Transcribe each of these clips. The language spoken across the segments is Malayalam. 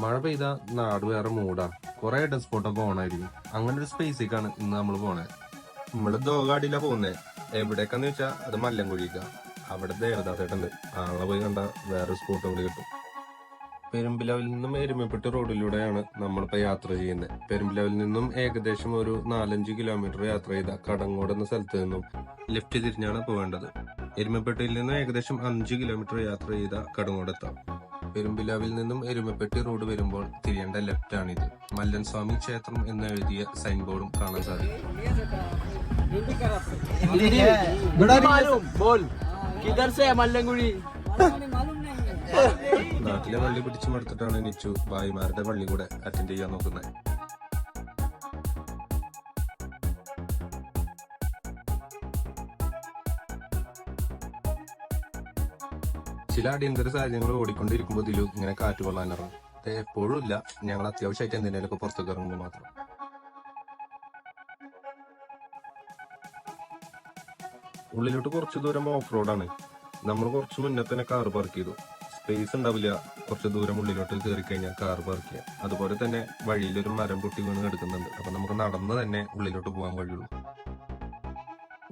മഴ പെയ്ത നാട് വേറെ മൂടാ. കുറെ ഡെഡ് സ്പോട്ടൊക്കെ ഓണായിരിക്കും. അങ്ങനെ ഒരു സ്പേസിലേക്കാണ് ഇന്ന് നമ്മൾ പോണേ. നമ്മള് ദോഗാടിയിലാ പോകുന്നേ. എവിടേക്കാന്ന് വെച്ചാ അത് മല്ലൻകുഴിക്ക. അവിടെ ദേവദാസേട്ടുണ്ട്. ആളെ പോയി കണ്ട വേറെ സ്പോട്ട് കൂടി കിട്ടും. പെരുമ്പിലാവിൽ നിന്നും എരുമപ്പെട്ടി റോഡിലൂടെയാണ് നമ്മളിപ്പോ യാത്ര ചെയ്യുന്നത്. പെരുമ്പിലാവിൽ നിന്നും ഏകദേശം ഒരു 4-5 കിലോമീറ്റർ യാത്ര ചെയ്ത കടങ്ങോട് എന്ന സ്ഥലത്ത് നിന്നും ലെഫ്റ്റ് തിരിഞ്ഞാണ് പോവേണ്ടത്. എരുമപ്പെട്ടിയിൽ നിന്നും ഏകദേശം 5 കിലോമീറ്റർ യാത്ര ചെയ്ത കടങ്ങോട് എത്താം. പെരുമ്പിലാവിൽ നിന്നും എരുമപ്പെട്ടി റോഡ് വരുമ്പോൾ തിരിയേണ്ട ലെഫ്റ്റ് ആണിത്. മല്ലൻ സ്വാമി ക്ഷേത്രം എന്ന് എഴുതിയ സൈൻ ബോർഡും കാണാൻ സാധിക്കും. നാട്ടിലെ പള്ളി പിടിച്ചു മടുത്തിട്ടാണ് നിച്ചു ഭായിമാരുടെ പള്ളി കൂടെ അറ്റൻഡ് ചെയ്യാൻ നോക്കുന്നത്. ചില അടിയന്തര സാഹചര്യങ്ങൾ ഓടിക്കൊണ്ടിരിക്കുമ്പോൾ ഇതിലും ഇങ്ങനെ കാറ്റ് കൊള്ളാനിറങ്ങും. അത് എപ്പോഴും ഇല്ല, ഞങ്ങൾ അത്യാവശ്യമായിട്ട് എന്തിനേലൊക്കെ പുറത്തേക്ക് ഇറങ്ങുമ്പോൾ മാത്രം. ഉള്ളിലോട്ട് കുറച്ചു ദൂരം ഓഫ് റോഡാണ്. നമ്മൾ കുറച്ച് മുന്നേ തന്നെ കാർ പാർക്ക് ചെയ്തു. സ്പേസ് ഉണ്ടാവില്ല കുറച്ച് ദൂരം ഉള്ളിലോട്ട് കയറി കഴിഞ്ഞാൽ കാർ പാർക്ക് ചെയ്യാം. അതുപോലെ തന്നെ വഴിയിലൊരു മരം പൊട്ടി വീണ് കിടക്കുന്നുണ്ട്. അപ്പൊ നമുക്ക് നടന്ന് തന്നെ ഉള്ളിലോട്ട് പോകാൻ കഴിയുള്ളൂ.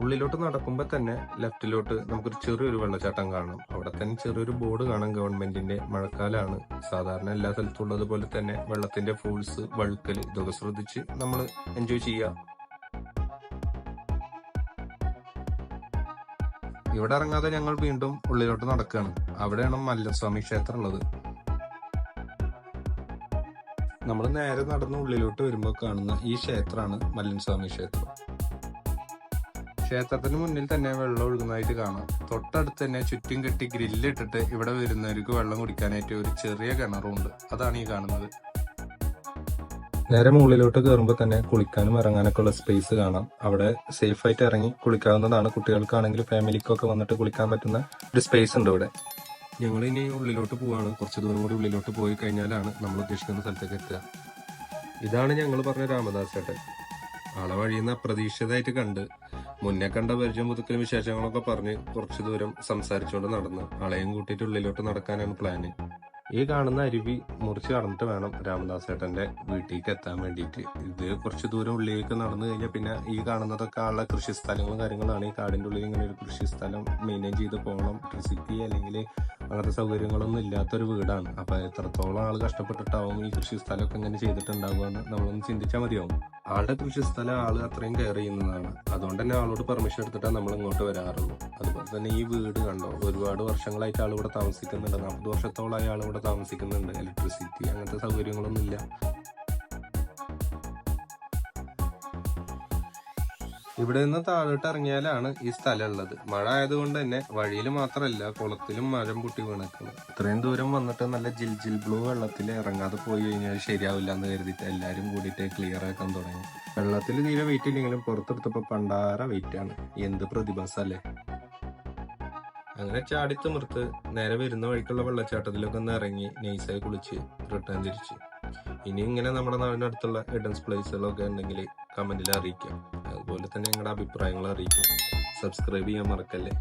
ഉള്ളിലോട്ട് നടക്കുമ്പോൾ തന്നെ ലെഫ്റ്റിലോട്ട് നമുക്കൊരു ചെറിയൊരു വെള്ളച്ചാട്ടം കാണാം. അവിടെ തന്നെ ചെറിയൊരു ബോർഡ് കാണാം, ഗവൺമെന്റിന്റെ. മഴക്കാലാണ്. സാധാരണ എല്ലാ സ്ഥലത്തും ഉള്ളതുപോലെ തന്നെ വെള്ളത്തിന്റെ ഫോഴ്സ്, വഴുക്കല് ഇതൊക്കെ ശ്രദ്ധിച്ച് നമ്മൾ എൻജോയ് ചെയ്യാം. ഇവിടെ ഇറങ്ങാതെ ഞങ്ങൾ വീണ്ടും ഉള്ളിലോട്ട് നടക്കുകയാണ്. അവിടെയാണ് മല്ലസ്വാമി ക്ഷേത്രം ഉള്ളത്. നമ്മൾ നേരെ നടന്ന് ഉള്ളിലോട്ട് വരുമ്പോൾ കാണുന്ന ഈ ക്ഷേത്രമാണ് മല്ലൻ സ്വാമി ക്ഷേത്രം. ക്ഷേത്രത്തിന് മുന്നിൽ തന്നെ വെള്ളം ഒഴുകുന്നതായിട്ട് കാണാം. തൊട്ടടുത്ത് തന്നെ ചുറ്റും കെട്ടി ഗ്രില്ലിട്ടിട്ട് ഇവിടെ വരുന്നവർക്ക് വെള്ളം കുടിക്കാനായിട്ട് ഒരു ചെറിയ കിണറുണ്ട്. അതാണ് ഈ കാണുന്നത്. നേരെ മുകളിലോട്ട് കയറുമ്പോൾ തന്നെ കുളിക്കാനും ഇറങ്ങാനൊക്കെ ഉള്ള സ്പേസ് കാണാം. അവിടെ സേഫ് ആയിട്ട് ഇറങ്ങി കുളിക്കാവുന്നതാണ്. കുട്ടികൾക്കാണെങ്കിലും ഫാമിലിക്കൊക്കെ വന്നിട്ട് കുളിക്കാൻ പറ്റുന്ന ഒരു സ്പേസ് ഉണ്ട് ഇവിടെ. ഞങ്ങൾ ഇനി ഉള്ളിലോട്ട് പോവാണ്. കുറച്ച് ദൂരം കൂടി ഉള്ളിലോട്ട് പോയി കഴിഞ്ഞാലാണ് നമ്മൾ ഉദ്ദേശിക്കുന്ന സ്ഥലത്തേക്ക് എത്തുക. ഇതാണ് ഞങ്ങൾ പറഞ്ഞ രാമദാസ് ചേട്ടൻ. ആളെ വഴിയുന്ന അപ്രതീക്ഷിതമായിട്ട് കണ്ട് മുന്നേ കണ്ട പരിചയം പുതുക്കലും വിശേഷങ്ങളൊക്കെ പറഞ്ഞ് കുറച്ചു ദൂരം സംസാരിച്ചുകൊണ്ട് നടന്ന് ആളെയും കൂട്ടിയിട്ട് ഉള്ളിലോട്ട് നടക്കാനാണ് പ്ലാന്. ഈ കാണുന്ന അരുവി മുറിച്ച് കടന്നിട്ട് വേണം രാമദാസേട്ടന്റെ വീട്ടിലേക്ക് എത്താൻ വേണ്ടിയിട്ട്. ഇത് കുറച്ച് ദൂരം ഉള്ളിലേക്ക് നടന്നു കഴിഞ്ഞാൽ പിന്നെ ഈ കാണുന്നതൊക്കെ ആളുടെ കൃഷി സ്ഥലങ്ങളും കാര്യങ്ങളാണ്. ഈ കാടിന്റെ ഉള്ളിൽ ഇങ്ങനെ ഒരു കൃഷി സ്ഥലം മെയിൻറ്റെയിൻ ചെയ്ത് പോകണം. ഇലക്ട്രിസിറ്റി അല്ലെങ്കിൽ അങ്ങനത്തെ സൗകര്യങ്ങളൊന്നും ഇല്ലാത്തൊരു വീടാണ്. അപ്പൊ എത്രത്തോളം ആൾ കഷ്ടപ്പെട്ടിട്ടാവും ഈ കൃഷി സ്ഥലമൊക്കെ ഇങ്ങനെ ചെയ്തിട്ടുണ്ടാവുക എന്ന് നമ്മളൊന്ന് ചിന്തിച്ചാൽ മതിയാവും. ആളുടെ കൃഷി സ്ഥലം ആള് അത്രയും കെയർ ചെയ്യുന്നതാണ്. അതുകൊണ്ട് തന്നെ ആളോട് പെർമിഷൻ എടുത്തിട്ടാണ് നമ്മൾ ഇങ്ങോട്ട് വരാറുള്ളൂ. അതുപോലെ തന്നെ ഈ വീട് കണ്ടോ, ഒരുപാട് വർഷങ്ങളായിട്ട് ആൾ ഇവിടെ താമസിക്കുന്നുണ്ട്. 40 വർഷത്തോളമായി ആൾ ഇവിടെ താമസിക്കുന്നുണ്ട്. ഇലക്ട്രിസിറ്റി അങ്ങനത്തെ സൗകര്യങ്ങളൊന്നും ഇല്ല. ഇവിടെ നിന്ന് താഴോട്ട് ഇറങ്ങിയാലാണ് ഈ സ്ഥലം ഉള്ളത്. മഴ ആയതുകൊണ്ട് തന്നെ വഴിയിൽ മാത്രമല്ല കുളത്തിലും മരം പൊട്ടി വീണക്കണം. ഇത്രയും ദൂരം വന്നിട്ട് നല്ല ജിൽ ബ്ലൂ വെള്ളത്തിൽ ഇറങ്ങാതെ പോയി കഴിഞ്ഞാൽ ശരിയാവില്ല എന്ന് കരുതിയിട്ട് എല്ലാരും കൂടിയിട്ട് ക്ലിയർ ആക്കാൻ തുടങ്ങി. വെള്ളത്തിൽ തീരെ വെയിറ്റ് ഇല്ലെങ്കിലും പുറത്തെടുത്തപ്പോ പണ്ടാര വെയിറ്റ് ആണ്. എന്ത് പ്രതിഭാസല്ലേ. അങ്ങനെ ചാടി തിമിർത്ത് നേരെ വരുന്ന വഴിക്കുള്ള വെള്ളച്ചാട്ടത്തിലൊക്കെ ഒന്ന് ഇറങ്ങി നൈസായി കുളിച്ച് റിട്ടേൺ തിരിച്ച്. ഇനി ഇങ്ങനെ നമ്മുടെ നാടിനടുത്തുള്ള ഹിഡൻസ് പ്ലേസുകളൊക്കെ ഉണ്ടെങ്കിൽ കമന്റിൽ അറിയിക്കാം. അതുപോലെ തന്നെ നിങ്ങളുടെ അഭിപ്രായങ്ങൾ അറിയിക്കാം. സബ്സ്ക്രൈബ് ചെയ്യാൻ മറക്കല്ലേ.